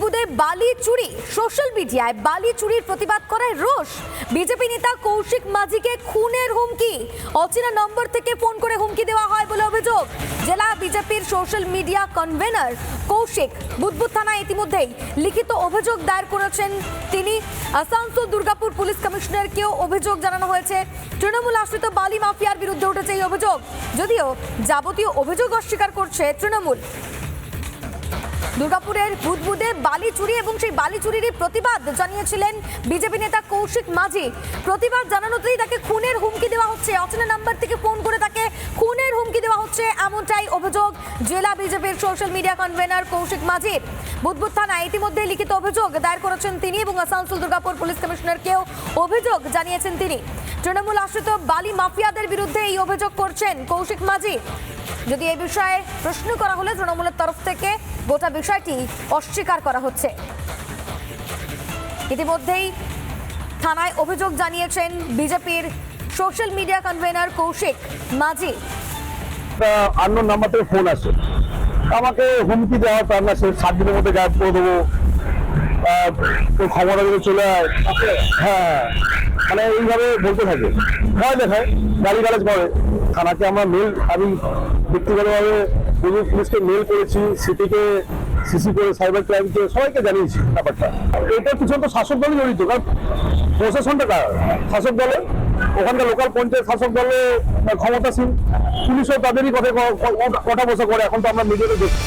বুদবুদে বালি চুরি, সোশ্যাল মিডিয়ায় বালি চুরির প্রতিবাদ করায় রোষ। বিজেপি নেতা কৌশিক মাঝিকে খুনের হুমকি, অচেনা নম্বর থেকে ফোন করে হুমকি দেওয়া হয় বলে অভিযোগ। জেলা বিজেপির সোশ্যাল মিডিয়া কনভেনার কৌশিক বুদবুদ থানায় ইতিমধ্যেই লিখিত অভিযোগ দায়ের করেছেন তিনি। আসানসোল দুর্গাপুর পুলিশ কমিশনারকেও অভিযোগ জানানো হয়েছে। তৃণমূল আশ্রিত বালি মাফিয়ার বিরুদ্ধে উঠেছে এই অভিযোগ, যদিও যাবতীয় অভিযোগ অস্বীকার করছে তৃণমূল। দুর্গাপুরের বুদবুদে বালি চুরি এবং সেই বালি চুরির প্রতিবাদ জানিয়েছিলেন বিজেপি নেতা কৌশিক মাঝি। প্রতিবাদ জানানোতেই তাকে খুনের হুমকি দেওয়া হচ্ছে, অচেনা নাম্বার থেকে ফোন করে তাকে খুনের হুমকি দেওয়া হচ্ছে, এমনটাই অভিযোগ জেলা বিজেপির সোশ্যাল মিডিয়া কনভেনার কৌশিক মাঝির। বুদবুদ থানায় ইতিমধ্যে লিখিত অভিযোগ দায়ের করেছেন তিনি এবং আসানসোল দুর্গাপুর পুলিশ কমিশনারকেও অভিযোগ জানিয়েছেন তিনি। তৃণমূল আশ্রিত বালি মাফিয়াদের বিরুদ্ধে এই অভিযোগ করছেন কৌশিক মাঝি। যদি এই বিষয়ে প্রশ্ন করা হলে তৃণমূলের তরফ থেকে গোটা বিষয়টি অস্বীকার করা হচ্ছে। ইতিমধ্যেই থানায় অভিযোগ জানিয়েছেন বিজেপির সোশ্যাল মিডিয়া কনভেনার কৌশিক মাঝি। আননোন নাম্বার থেকে ফোন আসে, আমাকে হুমকি দেওয়া তার না, সে 7 দিনের মধ্যে গায়েব করে দেবো, ক্ষমতা দিয়ে চলে আয়, হ্যাঁ মানে এইভাবে বলতে থাকে, ভয় দেখায়, গালিগালাজ করে। থানাকে আমরা আমি ব্যক্তিগতভাবে পুলিশকে মেল করেছি, সিটিকে, সিসি করে, সাইবার ক্রাইমকে, সবাইকে জানিয়েছি ব্যাপারটা। এটার পিছনে তো শাসক দলই জড়িত, কারণ প্রশাসনটা কার? শাসক দলে, ওখানকার লোকাল পঞ্চায়েত শাসক দলে ক্ষমতাসীন, পুলিশও তাদেরই কথা বসা করে। এখন তো আমরা মিডিয়াতে দেখি।